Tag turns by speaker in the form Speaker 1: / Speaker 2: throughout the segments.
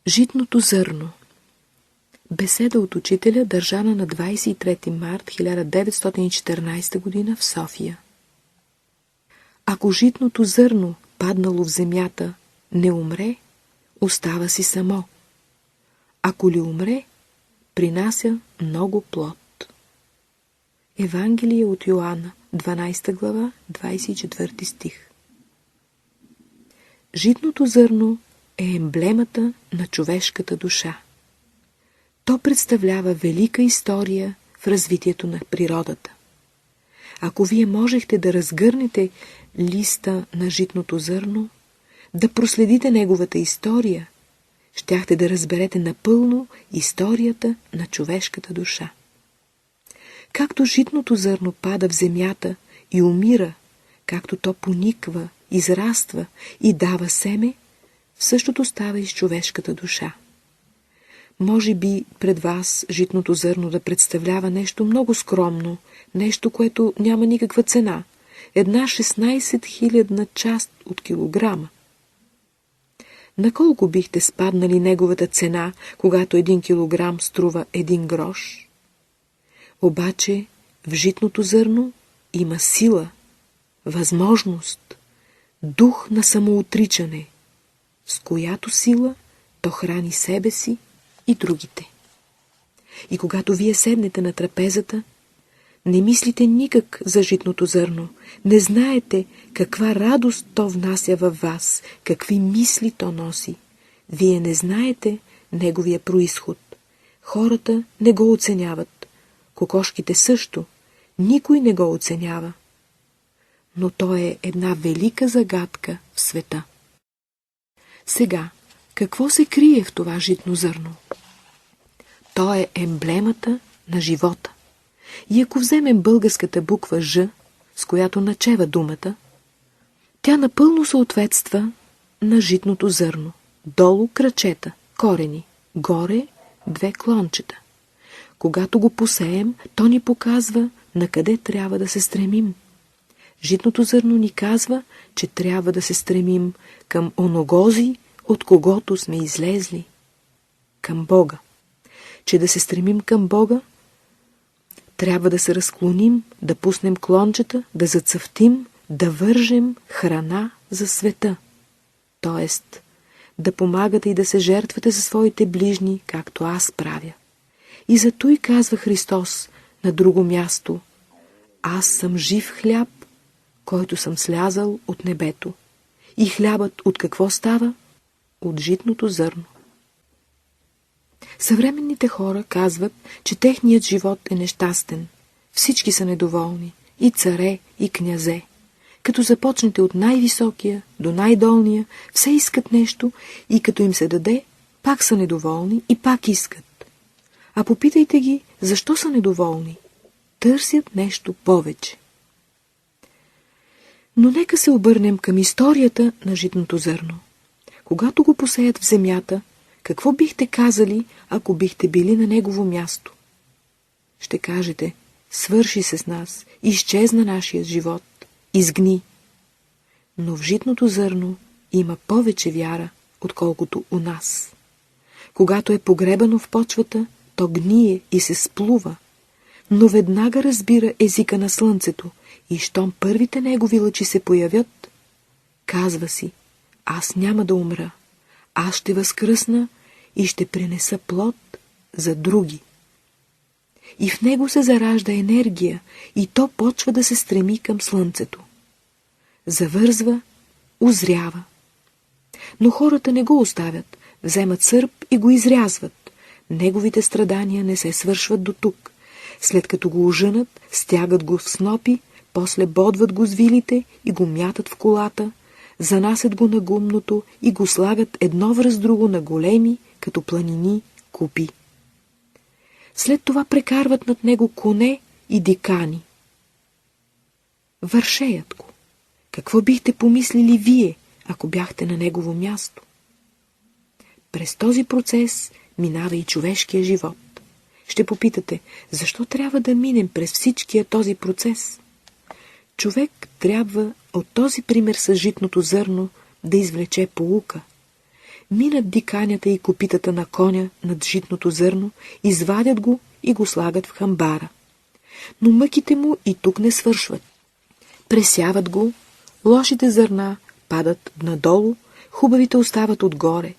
Speaker 1: Житното зърно. Беседа от учителя, държана на 23 март 1914 г. в София. Ако житното зърно, паднало в земята, не умре, остава си само. Ако ли умре, принася много плод. Евангелие от Йоанна, 12 глава, 24 стих. Житното зърно е емблемата на човешката душа. То представлява велика история в развитието на природата. Ако вие можехте да разгърнете листа на житното зърно, да проследите неговата история, щяхте да разберете напълно историята на човешката душа. Както житното зърно пада в земята и умира, както то пониква, израства и дава семе, същото става и с човешката душа. Може би пред вас житното зърно да представлява нещо много скромно, нещо, което няма никаква цена, една 16-хилядна част от килограма. На колко бихте спаднали неговата цена, когато 1 килограм струва 1 грош? Обаче в житното зърно има сила, възможност, дух на самоотричане, с която сила то храни себе си и другите. И когато вие седнете на трапезата, не мислите никак за житното зърно, не знаете каква радост то внася във вас, какви мисли то носи. Вие не знаете неговия произход. Хората не го оценяват. Кокошките също. Никой не го оценява. Но то е една велика загадка в света. Сега, какво се крие в това житно зърно? То е емблемата на живота. И ако вземем българската буква Ж, с която начева думата, тя напълно съответства на житното зърно. Долу крачета, корени, горе 2 клончета. Когато го посеем, то ни показва на къде трябва да се стремим. Житното зърно ни казва, че трябва да се стремим към оногози, от когото сме излезли, към Бога. Че да се стремим към Бога, трябва да се разклоним, да пуснем клончета, да зацъфтим, да вържем храна за света. Тоест, да помагате и да се жертвате за своите ближни, както аз правя. И зато и казва Христос на друго място: аз съм жив хляб, който съм слязал от небето. И хлябът от какво става? От житното зърно. Съвременните хора казват, че техният живот е нещастен. Всички са недоволни, и царе, и князе. Като започнете от най-високия до най-долния, все искат нещо и като им се даде, пак са недоволни и пак искат. А попитайте ги, защо са недоволни. Търсят нещо повече. Но нека се обърнем към историята на житното зърно. Когато го посеят в земята, какво бихте казали, ако бихте били на негово място? Ще кажете: свърши се с нас, изчезна нашия живот, изгни. Но в житното зърно има повече вяра, отколкото у нас. Когато е погребано в почвата, то гние и се сплува, но веднага разбира езика на слънцето и щом първите негови лъчи се появят, казва си: аз няма да умра, аз ще възкръсна и ще принеса плод за други. И в него се заражда енергия и то почва да се стреми към слънцето. Завързва, узрява. Но хората не го оставят, вземат сърп и го изрязват. Неговите страдания не се свършват до тук. След като го ожънат, стягат го в снопи, после бодват го с вилите и го мятат в колата, занасят го на гумното и го слагат едно връз друго на големи, като планини, купи. След това прекарват над него коне и дикани. Вършеят го. Какво бихте помислили вие, ако бяхте на негово място? През този процес минава и човешкия живот. Ще попитате, защо трябва да минем през всичкия този процес? Човек трябва от този пример с житното зърно да извлече поука. Минат диканята и копитата на коня над житното зърно, извадят го и го слагат в хамбара. Но мъките му и тук не свършват. Пресяват го, лошите зърна падат надолу, хубавите остават отгоре.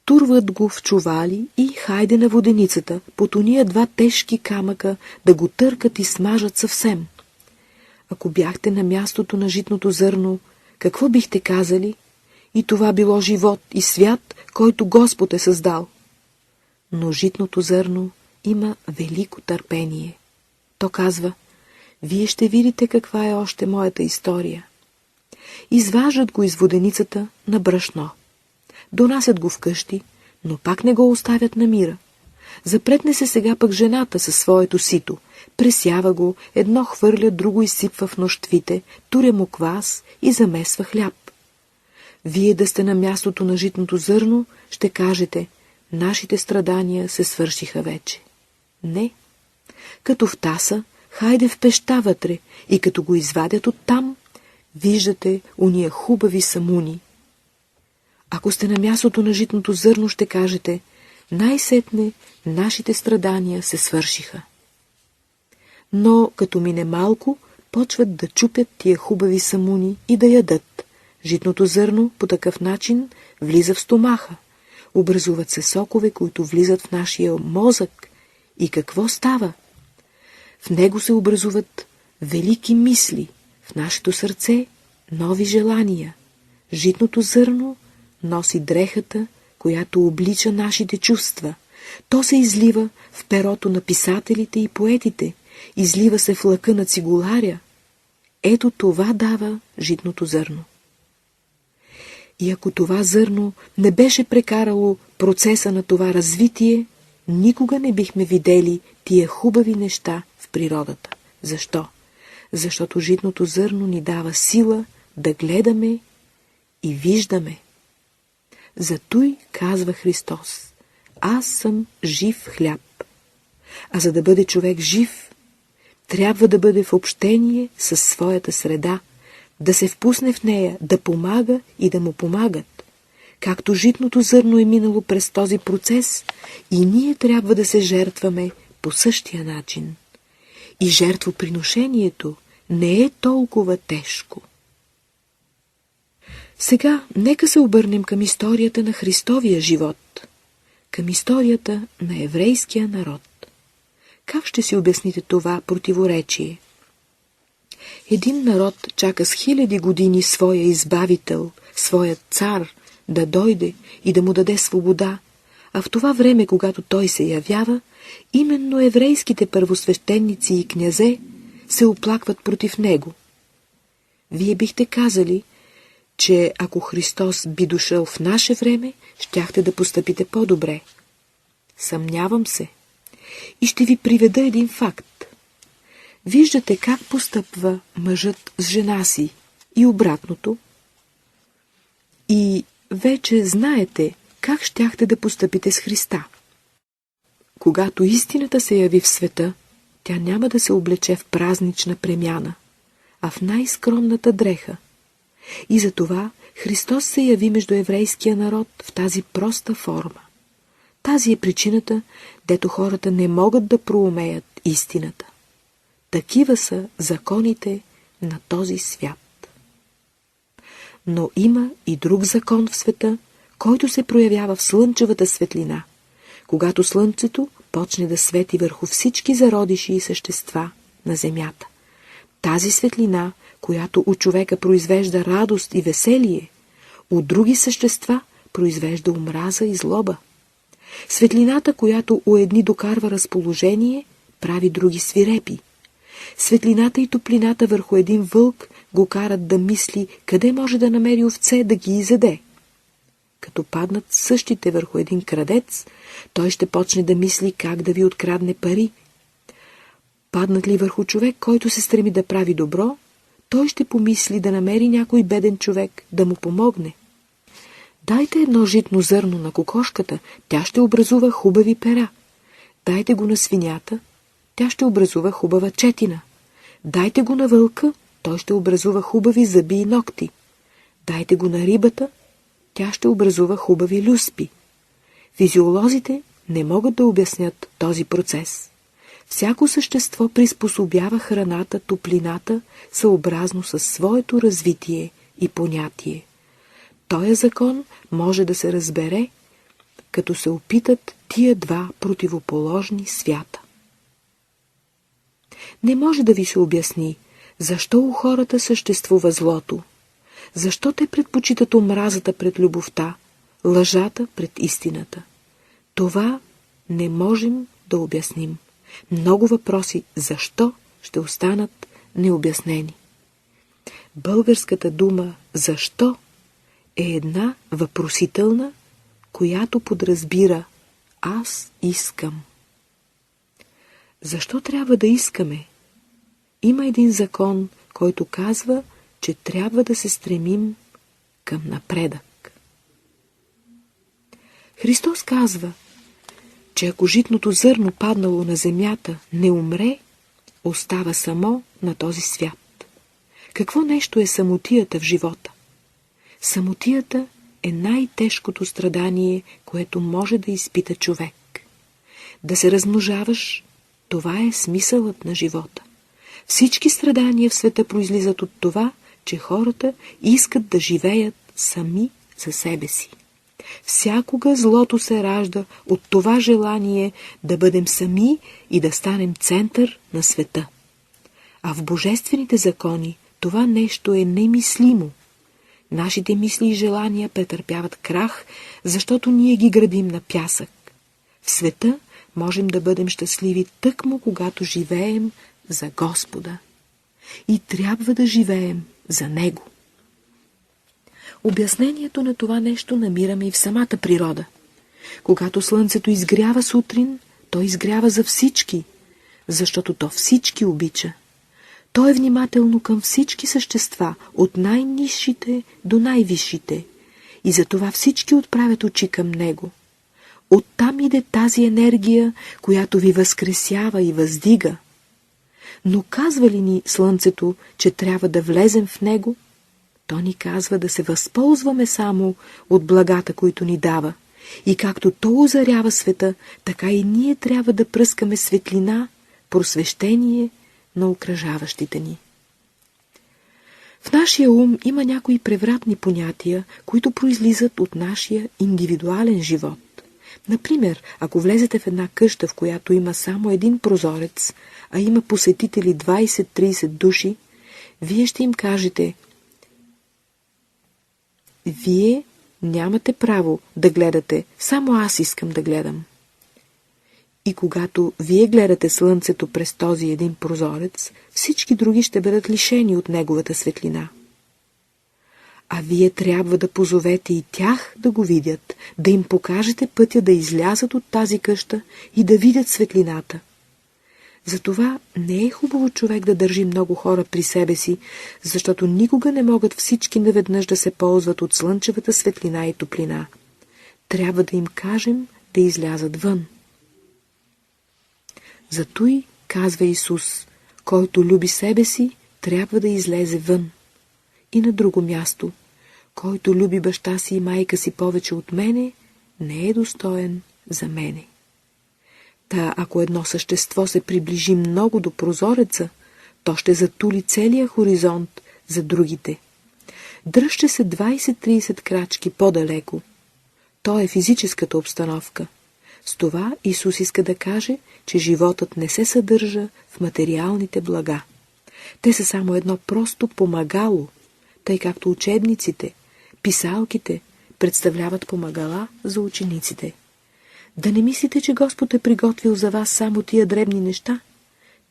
Speaker 1: Турват го в чували и хайде на воденицата, под ония два тежки камъка да го търкат и смажат съвсем. Ако бяхте на мястото на житното зърно, какво бихте казали? И това било живот и свят, който Господ е създал. Но житното зърно има велико търпение. То казва: вие ще видите каква е още моята история. Изваждат го из воденицата на брашно. Донасят го вкъщи, но пак не го оставят на мира. Запретне се сега пък жената със своето сито. Пресява го, едно хвърля, друго изсипва в нощвите, туря му квас и замесва хляб. Вие да сте на мястото на житното зърно, ще кажете: нашите страдания се свършиха вече. Не. Като в таса, хайде в пеща вътре, и като го извадят оттам, виждате уния хубави самуни. Ако сте на мястото на житното зърно, ще кажете: най-сетне нашите страдания се свършиха. Но като мине малко, почват да чупят тия хубави самуни и да ядат. Житното зърно по такъв начин влиза в стомаха. Образуват се сокове, които влизат в нашия мозък. И какво става? В него се образуват велики мисли, в нашето сърце нови желания. Житното зърно носи дрехата, която облича нашите чувства. То се излива в перото на писателите и поетите, излива се в лъка на цигуларя. Ето това дава житното зърно. И ако това зърно не беше прекарало процеса на това развитие, никога не бихме видели тия хубави неща в природата. Защо? Защото житното зърно ни дава сила да гледаме и виждаме. Затуй казва Христос: аз съм жив хляб. А за да бъде човек жив, трябва да бъде в общение със своята среда, да се впусне в нея, да помага и да му помагат. Както житното зърно е минало през този процес, и ние трябва да се жертваме по същия начин. И жертвоприношението не е толкова тежко. Сега нека се обърнем към историята на Христовия живот, към историята на еврейския народ. Как ще си обясните това противоречие? Един народ чака с 1000 години своя избавител, своят цар, да дойде и да му даде свобода, а в това време, когато той се явява, именно еврейските първосвещеници и князе се оплакват против него. Вие бихте казали, че ако Христос би дошъл в наше време, щяхте да постъпите по-добре. Съмнявам се. И ще ви приведа един факт. Виждате как постъпва мъжът с жена си и обратното. И вече знаете как щяхте да постъпите с Христа. Когато истината се яви в света, тя няма да се облече в празнична премяна, а в най-скромната дреха. И затова Христос се яви между еврейския народ в тази проста форма. Тази е причината, дето хората не могат да проумеят истината. Такива са законите на този свят. Но има и друг закон в света, който се проявява в слънчевата светлина, когато слънцето почне да свети върху всички зародиши и същества на земята. Тази светлина, която у човека произвежда радост и веселие, у други същества произвежда омраза и злоба. Светлината, която у едни докарва разположение, прави други свирепи. Светлината и топлината върху един вълк го карат да мисли къде може да намери овце да ги изеде. Като паднат същите върху един крадец, той ще почне да мисли как да ви открадне пари. Паднат ли върху човек, който се стреми да прави добро, той ще помисли да намери някой беден човек да му помогне. Дайте едно житно зърно на кокошката, тя ще образува хубави пера. Дайте го на свинята, тя ще образува хубава четина. Дайте го на вълка, той ще образува хубави зъби и ногти. Дайте го на рибата, тя ще образува хубави люспи. Физиолозите не могат да обяснят този процес. Всяко същество приспособява храната, топлината, съобразно със своето развитие и понятие. Този закон може да се разбере, като се опитат тия два противоположни свята. Не може да ви се обясни, защо у хората съществува злото, защо те предпочитат омразата пред любовта, лъжата пред истината. Това не можем да обясним. Много въпроси защо ще останат необяснени. Българската дума «защо» е една въпросителна, която подразбира «аз искам». Защо трябва да искаме? Има един закон, който казва, че трябва да се стремим към напредък. Христос казва, че ако житното зърно паднало на земята не умре, остава само на този свят. Какво нещо е самотията в живота? Самотията е най-тежкото страдание, което може да изпита човек. Да се размножаваш, това е смисълът на живота. Всички страдания в света произлизат от това, че хората искат да живеят сами за себе си. Всякога злото се ражда от това желание да бъдем сами и да станем център на света. А в божествените закони това нещо е немислимо. Нашите мисли и желания претърпяват крах, защото ние ги градим на пясък. В света можем да бъдем щастливи тъкмо, когато живеем за Господа. И трябва да живеем за Него. Обяснението на това нещо намираме и в самата природа. Когато слънцето изгрява сутрин, то изгрява за всички, защото то всички обича. То е внимателно към всички същества, от най-низшите до най-висшите, и затова всички отправят очи към него. Оттам иде тази енергия, която ви възкресява и въздига. Но казва ли ни слънцето, че трябва да влезем в него? То ни казва да се възползваме само от благата, които ни дава. И както то озарява света, така и ние трябва да пръскаме светлина, просвещение на окръжаващите ни. В нашия ум има някои превратни понятия, които произлизат от нашия индивидуален живот. Например, ако влезете в една къща, в която има само един прозорец, а има посетители 20-30 души, вие ще им кажете: вие нямате право да гледате, само аз искам да гледам. И когато вие гледате слънцето през този един прозорец, всички други ще бъдат лишени от неговата светлина. А вие трябва да позовете и тях да го видят, да им покажете пътя да излязат от тази къща и да видят светлината. Затова не е хубаво човек да държи много хора при себе си, защото никога не могат всички наведнъж да се ползват от слънчевата светлина и топлина. Трябва да им кажем да излязат вън. Затуй, казва Исус, който люби себе си, трябва да излезе вън. И на друго място, който люби баща си и майка си повече от мене, не е достоен за мене. Та, ако едно същество се приближи много до прозореца, то ще затули целия хоризонт за другите. Дръжте се 20-30 крачки по-далеко. То е физическата обстановка. С това Исус иска да каже, че животът не се съдържа в материалните блага. Те са само едно просто помагало, тъй както учебниците, писалките представляват помагала за учениците. Да не мислите, че Господ е приготвил за вас само тия дребни неща.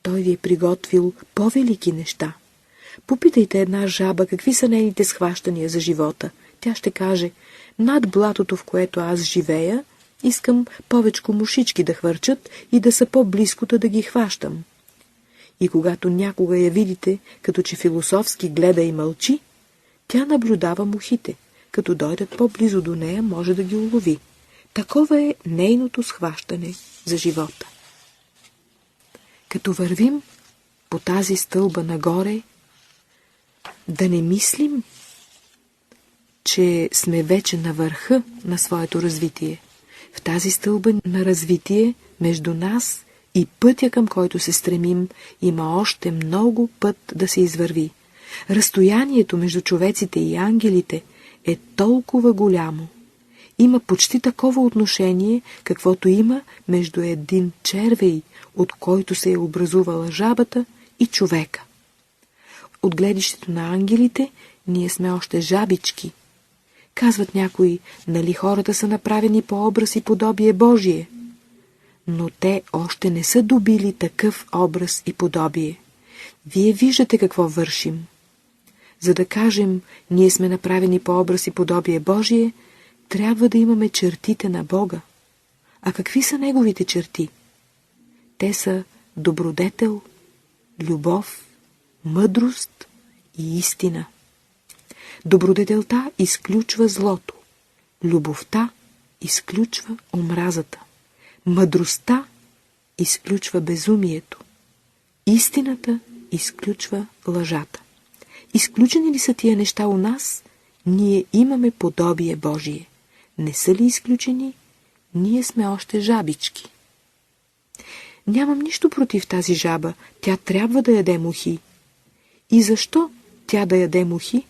Speaker 1: Той ви е приготвил по-велики неща. Попитайте една жаба какви са нейните схващания за живота. Тя ще каже: над блатото, в което аз живея, искам повечко мушички да хвърчат и да са по-близкото да ги хващам. И когато някога я видите, като че философски гледа и мълчи, тя наблюдава мухите. Като дойдат по-близо до нея, може да ги улови. Такова е нейното схващане за живота. Като вървим по тази стълба нагоре, да не мислим, че сме вече на върха на своето развитие. В тази стълба на развитие между нас и пътя, към който се стремим, има още много път да се извърви. Разстоянието между човеците и ангелите е толкова голямо. Има почти такова отношение, каквото има между един червей, от който се е образувала жабата, и човека. От гледището на ангелите ние сме още жабички. Казват някои, нали хората са направени по образ и подобие Божие? Но те още не са добили такъв образ и подобие. Вие виждате какво вършим. За да кажем, ние сме направени по образ и подобие Божие, трябва да имаме чертите на Бога. А какви са неговите черти? Те са добродетел, любов, мъдрост и истина. Добродетелта изключва злото. Любовта изключва омразата. Мъдростта изключва безумието. Истината изключва лъжата. Изключени ли са тия неща у нас, ние имаме подобие Божие. Не са ли изключени, ние сме още жабички. Нямам нищо против тази жаба, тя трябва да яде мухи. И защо тя да яде мухи?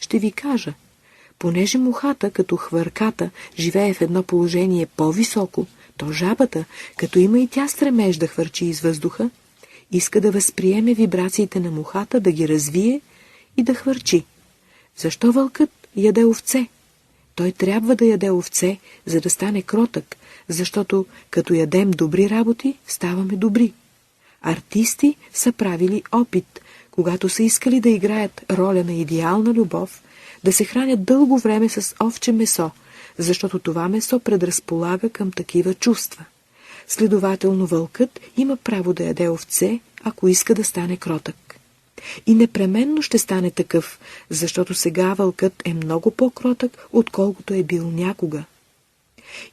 Speaker 1: Ще ви кажа. Понеже мухата, като хвърката, живее в едно положение по-високо, то жабата, като има и тя стремеж да хвърчи из въздуха, иска да възприеме вибрациите на мухата, да ги развие и да хвърчи. Защо вълкът яде овце? Той трябва да яде овце, за да стане кротък, защото като ядем добри работи, ставаме добри. Артисти са правили опит, когато са искали да играят роля на идеална любов, да се хранят дълго време с овче месо, защото това месо предразполага към такива чувства. Следователно вълкът има право да яде овце, ако иска да стане кротък. И непременно ще стане такъв, защото сега вълкът е много по-кротък, отколкото е бил някога.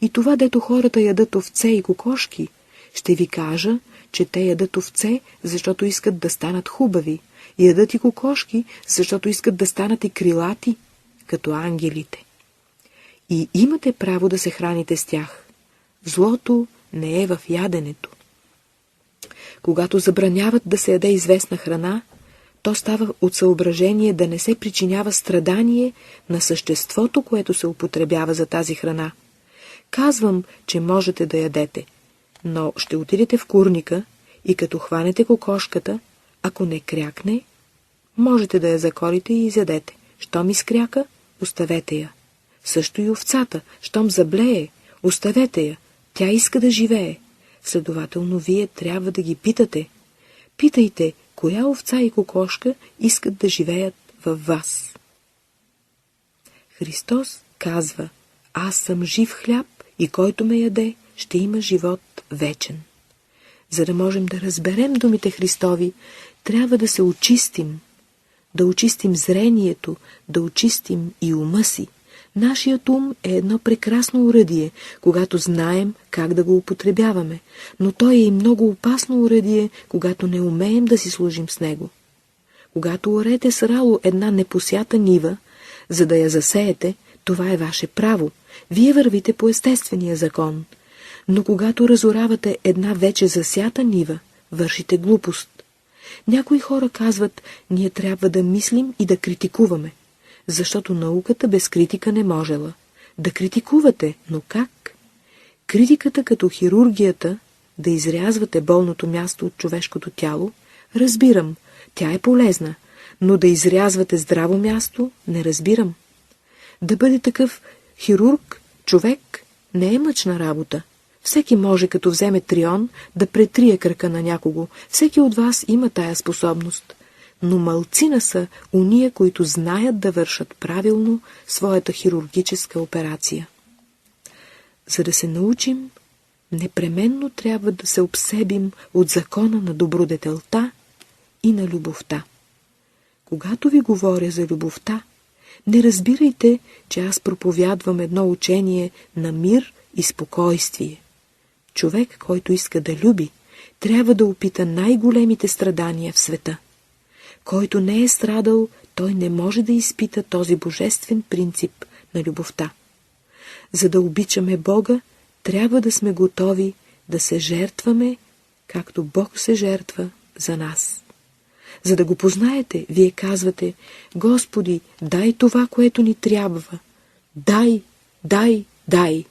Speaker 1: И това, дето хората ядат овце и кокошки, ще ви кажа, че те ядат овце, защото искат да станат хубави, ядат и кокошки, защото искат да станат и крилати, като ангелите. И имате право да се храните с тях. Злото не е в яденето. Когато забраняват да се яде известна храна, то става от съображение да не се причинява страдание на съществото, което се употребява за тази храна. Казвам, че можете да ядете, но ще отидете в курника и като хванете кокошката, ако не крякне, можете да я заколите и изядете. Щом изкряка, оставете я. Също и овцата, щом заблее, оставете я. Тя иска да живее. Следователно, вие трябва да ги питате. Питайте, коя овца и кокошка искат да живеят във вас. Христос казва, аз съм жив хляб и който ме яде, ще има живот вечен. За да можем да разберем думите Христови, трябва да се очистим, да очистим зрението, да очистим и ума си. Нашият ум е едно прекрасно оръдие, когато знаем как да го употребяваме, но той е и много опасно оръдие, когато не умеем да си служим с него. Когато орете с рало една непосята нива, за да я засеете, това е ваше право. Вие вървите по естествения закон. Но когато разоравате една вече засята нива, вършите глупост. Някои хора казват, ние трябва да мислим и да критикуваме, защото науката без критика не можела. Да критикувате, но как? Критиката като хирургията, да изрязвате болното място от човешкото тяло, разбирам, тя е полезна, но да изрязвате здраво място, не разбирам. Да бъде такъв хирург, човек, не е мъчна работа. Всеки може, като вземе трион, да претрие кръка на някого. Всеки от вас има тая способност. Но малцина са уния, които знаят да вършат правилно своята хирургическа операция. За да се научим, непременно трябва да се обсебим от закона на добродетелта и на любовта. Когато ви говоря за любовта, не разбирайте, че аз проповядвам едно учение на мир и спокойствие. Човек, който иска да люби, трябва да опита най-големите страдания в света. Който не е страдал, той не може да изпита този божествен принцип на любовта. За да обичаме Бога, трябва да сме готови да се жертваме, както Бог се жертва за нас. За да го познаете, вие казвате: Господи, дай това, което ни трябва. Дай, дай, дай.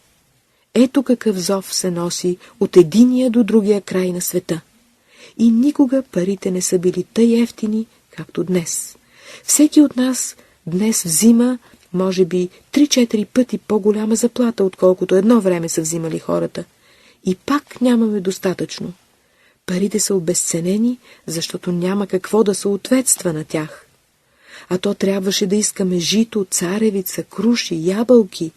Speaker 1: Ето какъв зов се носи от единия до другия край на света. И никога парите не са били тъй евтини, както днес. Всеки от нас днес взима, може би, 3-4 пъти по-голяма заплата, отколкото едно време са взимали хората. И пак нямаме достатъчно. Парите са обезценени, защото няма какво да съответства на тях. А то трябваше да искаме жито, царевица, круши, ябълки.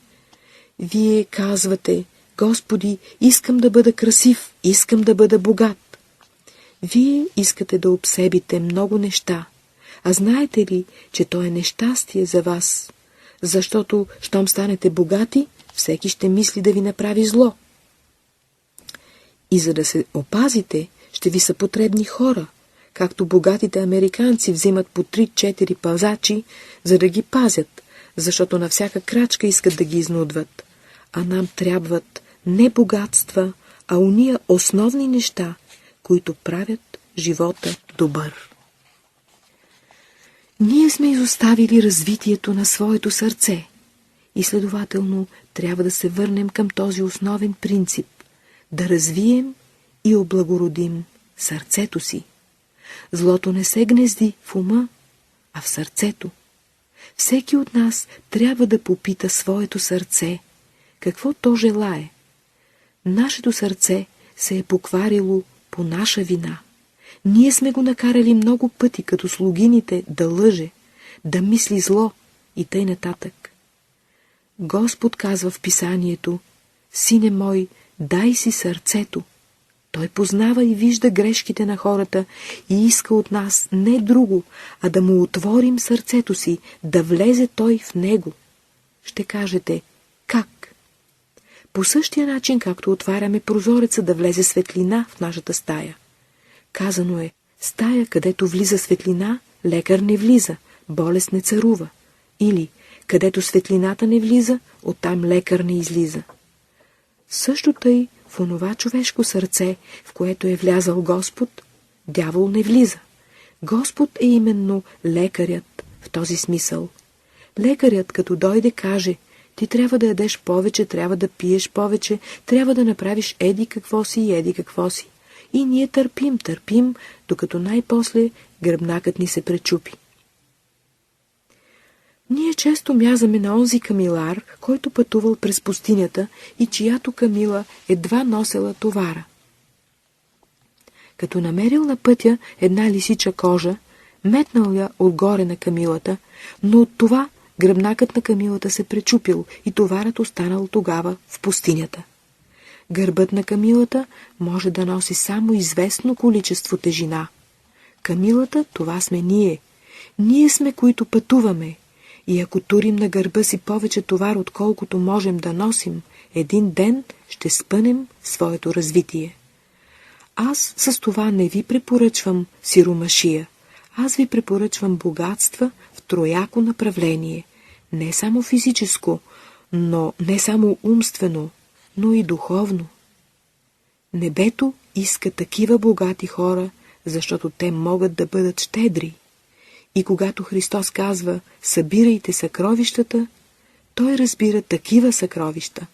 Speaker 1: Вие казвате: Господи, искам да бъда красив, искам да бъда богат. Вие искате да обсебите много неща. А знаете ли, че то е нещастие за вас? Защото, щом станете богати, всеки ще мисли да ви направи зло. И за да се опазите, ще ви са потребни хора, както богатите американци взимат по 3-4 пазачи, за да ги пазят, защото на всяка крачка искат да ги изнудват. А нам трябват не богатства, а уния основни неща, които правят живота добър. Ние сме изоставили развитието на своето сърце и следователно трябва да се върнем към този основен принцип – да развием и облагородим сърцето си. Злото не се гнезди в ума, а в сърцето. Всеки от нас трябва да попита своето сърце какво то желае. Нашето сърце се е покварило по наша вина. Ние сме го накарали много пъти, като слугините, да лъже, да мисли зло и тъй нататък. Господ казва в писанието: Сине мой, дай си сърцето. Той познава и вижда грешките на хората и иска от нас не друго, а да му отворим сърцето си, да влезе той в него. Ще кажете: как? По същия начин, както отваряме прозореца да влезе светлина в нашата стая. Казано е: стая, където влиза светлина, лекар не влиза, болест не царува. Или, където светлината не влиза, оттам лекар не излиза. Също тъй в онова човешко сърце, в което е влязал Господ, дявол не влиза. Господ е именно лекарят в този смисъл. Лекарят, като дойде, каже: ти трябва да ядеш повече, трябва да пиеш повече, трябва да направиш еди какво си и еди какво си. И ние търпим, докато най-после гръбнакът ни се пречупи. Ние често мязаме на онзи камилар, който пътувал през пустинята и чиято камила едва носела товара. Като намерил на пътя една лисича кожа, метнал я отгоре на камилата, но от това гръбнакът на камилата се пречупил и товарът останал тогава в пустинята. Гърбът на камилата може да носи само известно количество тежина. Камилата, това сме ние. Ние сме, които пътуваме. И ако турим на гърба си повече товар, отколкото можем да носим, един ден ще спънем своето развитие. Аз с това не ви препоръчвам сиромашия. Аз ви препоръчвам богатства в трояко направление. Не само физическо, но не само умствено, но и духовно. Небето иска такива богати хора, защото те могат да бъдат щедри. И когато Христос казва: събирайте съкровищата, Той разбира такива съкровища.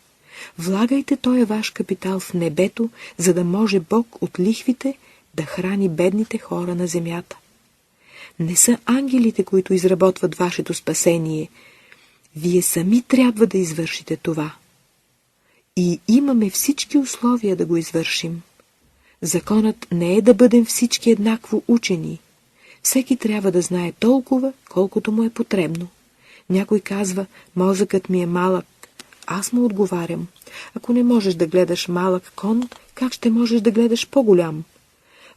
Speaker 1: Влагайте този ваш капитал в небето, за да може Бог от лихвите да храни бедните хора на земята. Не са ангелите, които изработват вашето спасение. Вие сами трябва да извършите това. И имаме всички условия да го извършим. Законът не е да бъдем всички еднакво учени. Всеки трябва да знае толкова, колкото му е потребно. Някой казва: мозъкът ми е малък. Аз му отговарям: ако не можеш да гледаш малък кон, как ще можеш да гледаш по-голям?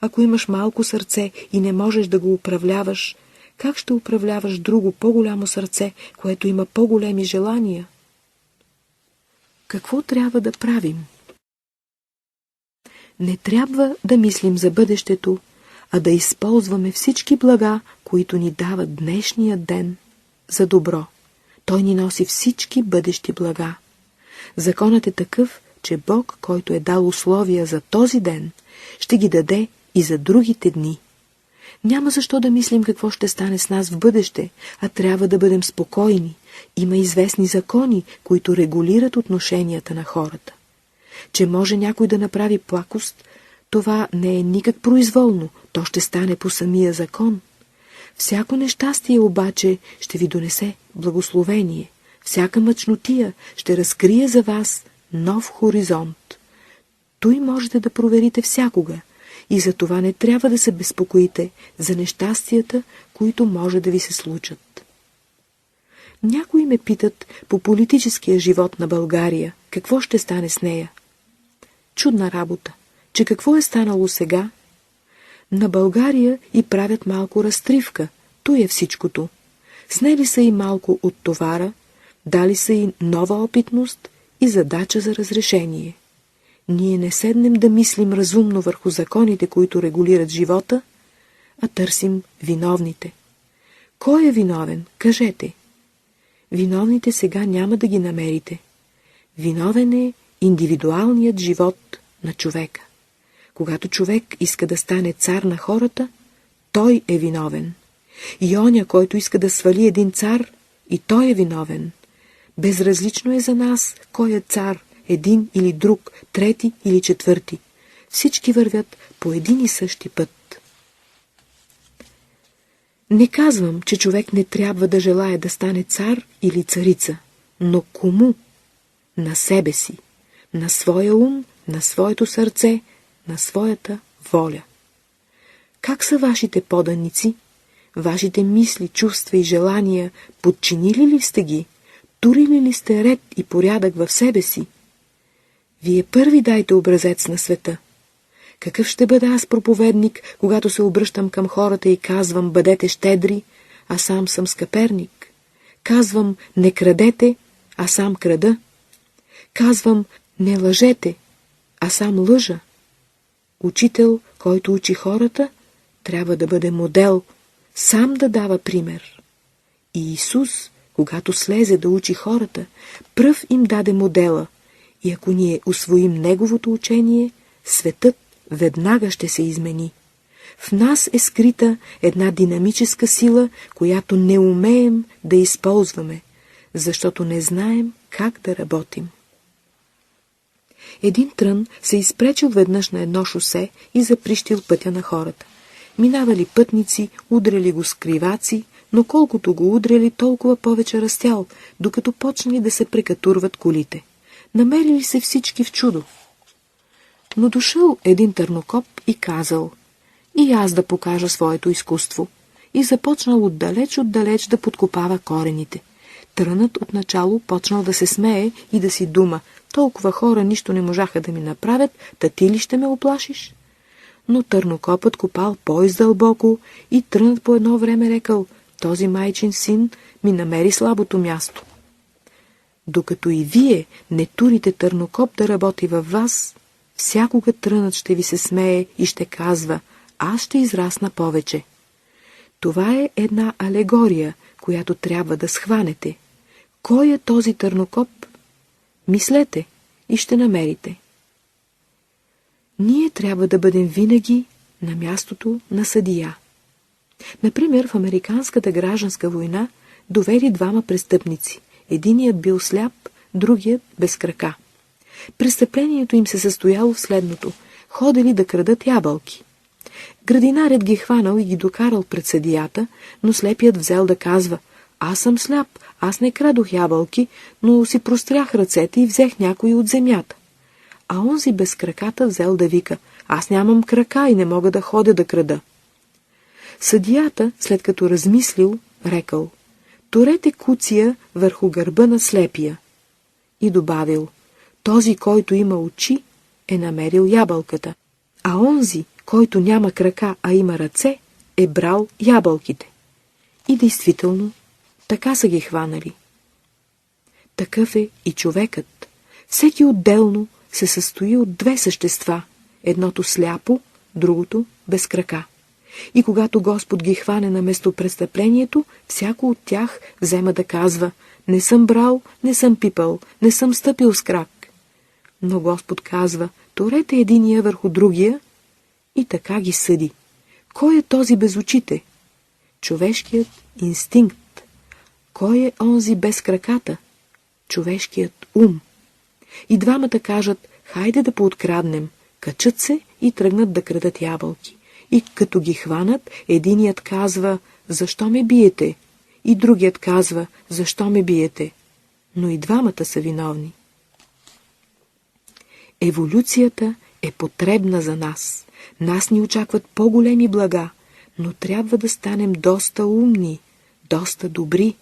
Speaker 1: Ако имаш малко сърце и не можеш да го управляваш, как ще управляваш друго по-голямо сърце, което има по-големи желания? Какво трябва да правим? Не трябва да мислим за бъдещето, а да използваме всички блага, които ни дава днешния ден, за добро. Той ни носи всички бъдещи блага. Законът е такъв, че Бог, който е дал условия за този ден, ще ги даде и за другите дни. Няма защо да мислим какво ще стане с нас в бъдеще, а трябва да бъдем спокойни. Има известни закони, които регулират отношенията на хората. Че може някой да направи плакост, това не е никак произволно, то ще стане по самия закон. Всяко нещастие обаче ще ви донесе благословение. Всяка мъчнотия ще разкрие за вас нов хоризонт. Той можете да проверите всякога и за това не трябва да се безпокоите за нещастията, които може да ви се случат. Някои ме питат по политическия живот на България, какво ще стане с нея. Чудна работа, че какво е станало сега? На България и правят малко разтривка, то е всичкото. Снели са и малко от товара, дали са и нова опитност и задача за разрешение. Ние не седнем да мислим разумно върху законите, които регулират живота, а търсим виновните. Кой е виновен? Кажете. Виновните сега няма да ги намерите. Виновен е индивидуалният живот на човека. Когато човек иска да стане цар на хората, той е виновен. И оня, който иска да свали един цар, и той е виновен. Безразлично е за нас кой е цар, един или друг, трети или четвърти. Всички вървят по един и същи път. Не казвам, че човек не трябва да желае да стане цар или царица, но кому? На себе си, на своя ум, на своето сърце, на своята воля. Как са вашите поданици? Вашите мисли, чувства и желания, подчинили ли сте ги? Турили ли сте ред и порядък в себе си? Вие първи дайте образец на света. Какъв ще бъда аз проповедник, когато се обръщам към хората и казвам бъдете щедри, а сам съм скъперник? Казвам не крадете, а сам крада. Казвам не лъжете, а сам лъжа. Учител, който учи хората, трябва да бъде модел, сам да дава пример. И Исус, когато слезе да учи хората, пръв им даде модела. И ако ние усвоим Неговото учение, светът веднага ще се измени. В нас е скрита една динамическа сила, която не умеем да използваме, защото не знаем как да работим. Един трън се изпречил веднъж на едно шосе и заприщил пътя на хората. Минавали пътници, удряли го с криваци, но колкото го удряли, толкова повече растял, докато почнали да се прекатурват колите. Намерили се всички в чудо. Но дошъл един търнокоп и казал: и аз да покажа своето изкуство. И започнал отдалеч да подкопава корените. Трънът отначало почнал да се смее и да си дума: толкова хора нищо не можаха да ми направят, та ти ли ще ме оплашиш? Но търнокопът копал по-издълбоко и трънът по едно време рекал: този майчин син ми намери слабото място. Докато и вие не турите търнокоп да работи във вас, всякога трънът ще ви се смее и ще казва: аз ще израсна повече. Това е една алегория, която трябва да схванете. Кой е този търнокоп? Мислете и ще намерите. Ние трябва да бъдем винаги на мястото на съдия. Например, в американската гражданска война довели двама престъпници. Единият бил сляп, другият без крака. Престъплението им се състояло в следното: ходили да крадат ябълки. Градинарят ги хванал и ги докарал пред съдията, но слепият взел да казва: аз съм сляп, аз не крадох ябълки, но си прострях ръцете и взех някои от земята. А онзи без краката взел да вика: аз нямам крака и не мога да ходя да крада. Съдията, след като размислил, рекал: турете куция върху гърба на слепия. И добавил: този, който има очи, е намерил ябълката, а онзи, който няма крака, а има ръце, е брал ябълките. И действително, така са ги хванали. Такъв е и човекът. Всеки отделно се състои от две същества, едното сляпо, другото без крака. И когато Господ ги хване на местопрестъплението, всяко от тях взема да казва: Не съм брал, не съм пипал, не съм стъпил с крак. Но Господ казва, торете единия върху другия и така ги съди. Кой е този без очите? Човешкият инстинкт. Кой е онзи без краката? Човешкият ум. И двамата кажат, хайде да пооткраднем. Качат се и тръгнат да крадат ябълки. И като ги хванат, единият казва, защо ме биете? И другият казва, защо ме биете? Но и двамата са виновни. Еволюцията е потребна за нас. Нас ни очакват по-големи блага, но трябва да станем доста умни, доста добри,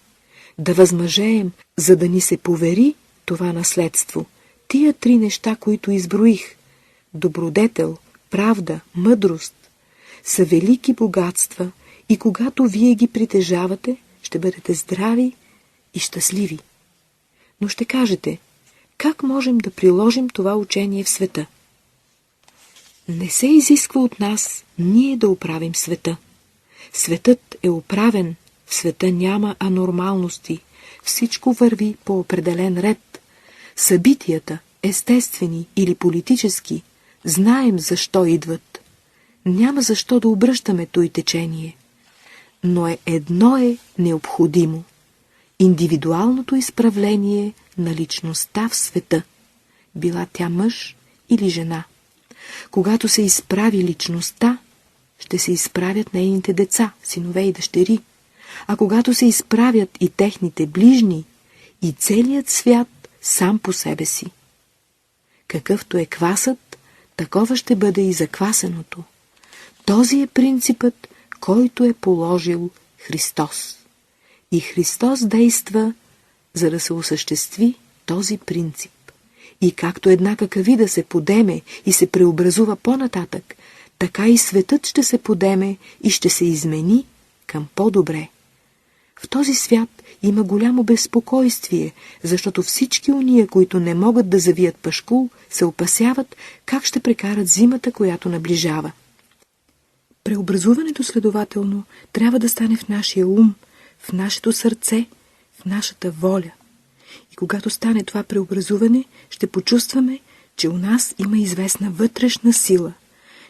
Speaker 1: да възмъжеем, за да ни се повери това наследство. Тия 3 неща, които изброих – добродетел, правда, мъдрост – са велики богатства и когато вие ги притежавате, ще бъдете здрави и щастливи. Но ще кажете, как можем да приложим това учение в света? Не се изисква от нас ние да оправим света. Светът е оправен, в света няма анормалности, всичко върви по определен ред. Събитията, естествени или политически, знаем защо идват. Няма защо да обръщаме той течение. Но едно е необходимо – индивидуалното изправление на личността в света, била тя мъж или жена. Когато се изправи личността, ще се изправят нейните деца, синове и дъщери. А когато се изправят и техните ближни, и целият свят сам по себе си. Какъвто е квасът, такова ще бъде и заквасеното. Този е принципът, който е положил Христос. И Христос действа, за да се осъществи този принцип. И както една какавида се подеме и се преобразува по-нататък, така и светът ще се подеме и ще се измени към по-добре. В този свят има голямо безпокойствие, защото всички уния, които не могат да завият пашкул, се опасяват как ще прекарат зимата, която наближава. Преобразуването, следователно, трябва да стане в нашия ум, в нашето сърце, в нашата воля. И когато стане това преобразуване, ще почувстваме, че у нас има известна вътрешна сила.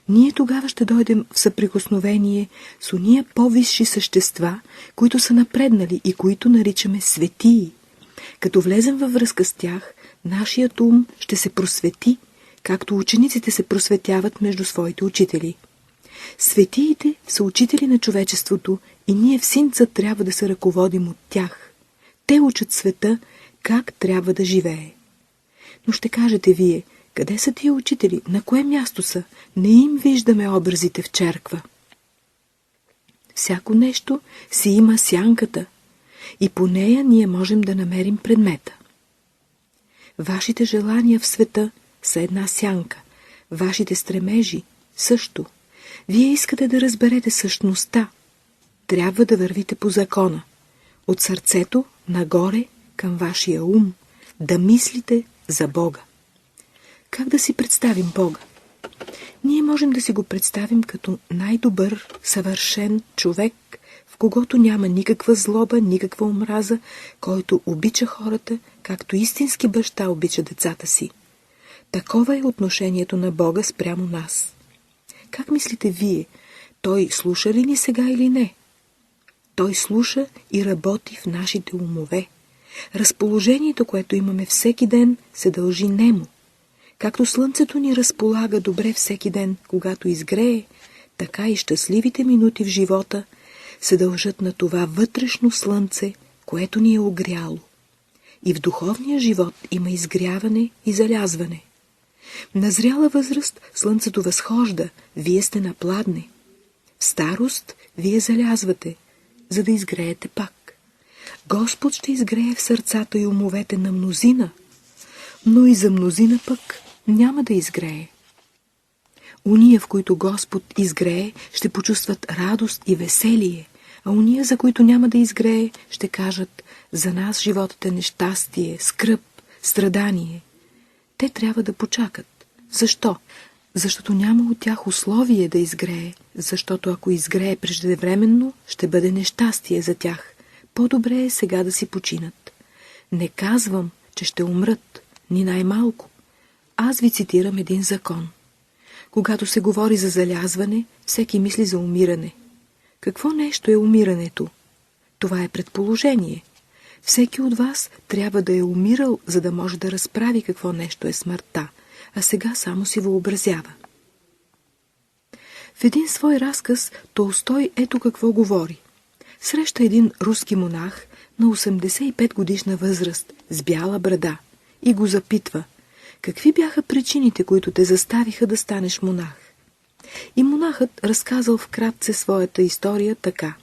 Speaker 1: Ние тогава ще дойдем в съприкосновение с уния по-висши същества, които са напреднали и които наричаме светии. Като влезем във връзка с тях, нашият ум ще се просвети, както учениците се просветяват между своите учители. Светиите са учители на човечеството и ние в синца трябва да се ръководим от тях. Те учат света как трябва да живее. Но ще кажете вие, къде са тия учители? На кое място са? Не им виждаме образите в черква. Всяко нещо си има сянката и по нея ние можем да намерим предмета. Вашите желания в света са една сянка, вашите стремежи също. Вие искате да разберете същността. Трябва да вървите по закона. От сърцето нагоре към вашия ум, да мислите за Бога. Как да си представим Бога? Ние можем да си го представим като най-добър, съвършен човек, в когото няма никаква злоба, никаква омраза, който обича хората, както истински баща обича децата си. Такова е отношението на Бога спрямо нас. Как мислите вие, Той слуша ли ни сега или не? Той слуша и работи в нашите умове. Разположението, което имаме всеки ден, се дължи нему. Както слънцето ни разполага добре всеки ден, когато изгрее, така и щастливите минути в живота се дължат на това вътрешно слънце, което ни е огряло. И в духовния живот има изгряване и залязване. На зряла възраст слънцето възхожда, вие сте на пладне. В старост вие залязвате, за да изгреете пак. Господ ще изгрее в сърцата и умовете на мнозина, но и за мнозина пък няма да изгрее. Уния, в които Господ изгрее, ще почувстват радост и веселие, а уния, за които няма да изгрее, ще кажат: за нас животът е нещастие, скръб, страдание. Те трябва да почакат. Защо? Защото няма от тях условие да изгрее, защото ако изгрее преждевременно, ще бъде нещастие за тях. По-добре е сега да си починат. Не казвам, че ще умрат, ни най-малко. Аз ви цитирам един закон. Когато се говори за залязване, всеки мисли за умиране. Какво нещо е умирането? Това е предположение. Всеки от вас трябва да е умирал, за да може да разправи какво нещо е смъртта, а сега само си въобразява. В един свой разказ Толстой ето какво говори. Среща един руски монах на 85 годишна възраст с бяла брада и го запитва: какви бяха причините, които те заставиха да станеш монах? И монахът разказал вкратце своята история така: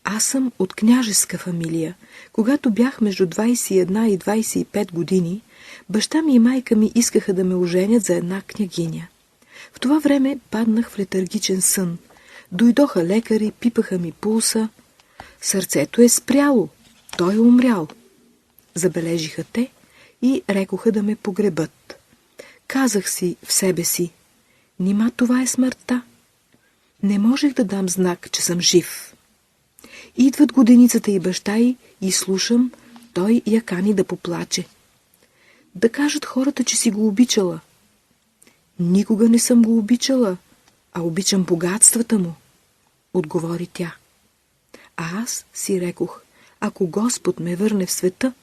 Speaker 1: аз съм от княжеска фамилия. Когато бях между 21 и 25 години, баща ми и майка ми искаха да ме оженят за една княгиня. В това време паднах в летаргичен сън. Дойдоха лекари, пипаха ми пулса. Сърцето е спряло, той е умрял. Забележиха те и рекоха да ме погребат. Казах си в себе си: нима това е смъртта? Не можех да дам знак, че съм жив. Идват годеницата и баща й и слушам, той я кани да поплаче. Да кажат хората, че си го обичала. Никога не съм го обичала, а обичам богатствата му, отговори тя. А аз си рекох: ако Господ ме върне в света,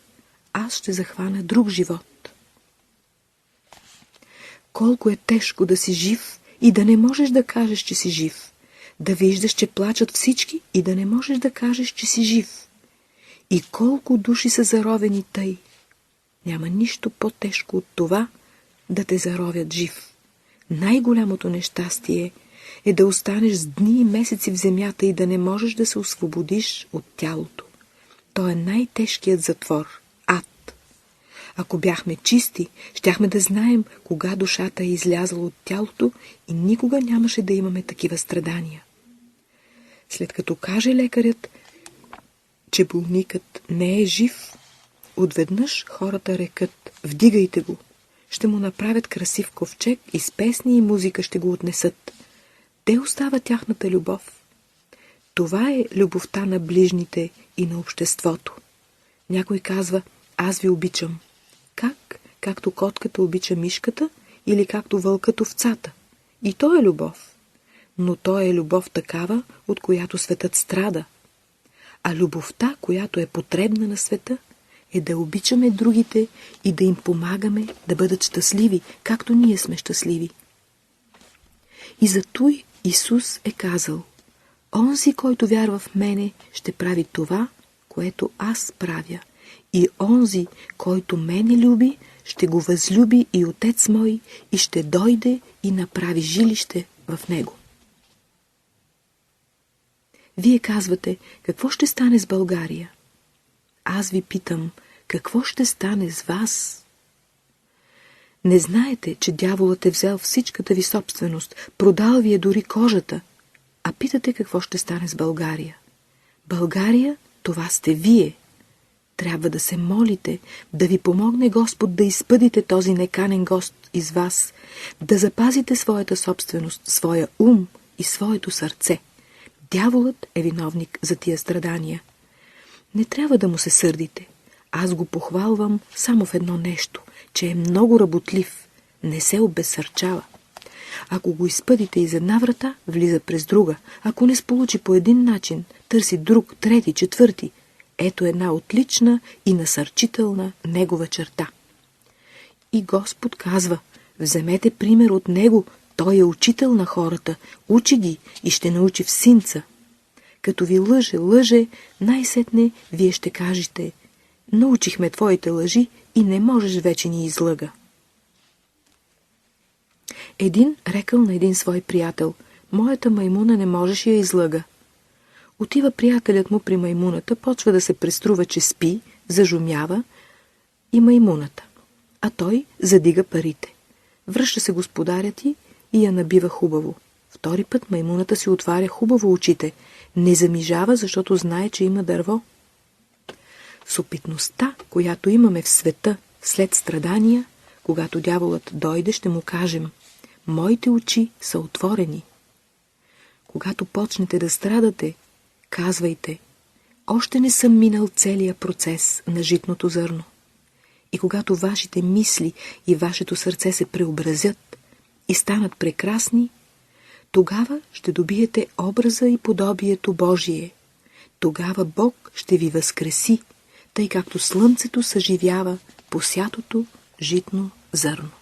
Speaker 1: аз ще захвана друг живот. Колко е тежко да си жив и да не можеш да кажеш, че си жив. Да виждаш, че плачат всички и да не можеш да кажеш, че си жив. И колко души са заровени тъй. Няма нищо по-тежко от това да те заровят жив. Най-голямото нещастие е да останеш с дни и месеци в земята и да не можеш да се освободиш от тялото. То е най-тежкият затвор – ад. Ако бяхме чисти, щяхме да знаем кога душата е излязла от тялото и никога нямаше да имаме такива страдания. След като каже лекарят, че болникът не е жив, отведнъж хората рекат: вдигайте го. Ще му направят красив ковчег и с песни и музика ще го отнесат. Те остава тяхната любов. Това е любовта на ближните и на обществото. Някой казва: аз ви обичам. Как? Както котката обича мишката или както вълкът овцата. И то е любов. Но то е любов такава, от която светът страда. А любовта, която е потребна на света, е да обичаме другите и да им помагаме да бъдат щастливи, както ние сме щастливи. И зато Исус е казал: онзи, който вярва в мене, ще прави това, което аз правя. И онзи, който мене люби, ще го възлюби и Отец мой, и ще дойде и направи жилище в него. Вие казвате: какво ще стане с България? Аз ви питам: какво ще стане с вас? Не знаете, че дяволът е взел всичката ви собственост, продал ви е дори кожата, а питате какво ще стане с България. България, това сте вие. Трябва да се молите, да ви помогне Господ да изпъдите този неканен гост из вас, да запазите своята собственост, своя ум и своето сърце. Дяволът е виновник за тия страдания. Не трябва да му се сърдите. Аз го похвалвам само в едно нещо, че е много работлив, не се обезсърчава. Ако го изпъдите из една врата, влиза през друга. Ако не сполучи по един начин, търси друг, трети, четвърти. Ето една отлична и насърчителна негова черта. И Господ казва: вземете пример от него, той е учител на хората, учи ги и ще научи всинца. Като ви лъже, най-сетне вие ще кажете: научихме твоите лъжи и не можеш вече ни излъга. Един рекал на един свой приятел: моята маймуна не можеше я излъга. Отива приятелят му при маймуната, почва да се преструва, че спи, зажумява и маймуната, а той задига парите. Връща се господарят и я набива хубаво. Втори път маймуната си отваря хубаво очите, не замижава, защото знае, че има дърво. С опитността, която имаме в света след страдания, когато дяволът дойде, ще му кажем: моите очи са отворени. Когато почнете да страдате, казвайте: Още не съм минал целия процес на житното зърно. И когато вашите мисли и вашето сърце се преобразят и станат прекрасни, тогава ще добиете образа и подобието Божие. Тогава Бог ще ви възкреси, тъй както слънцето съживява посятото житно зърно.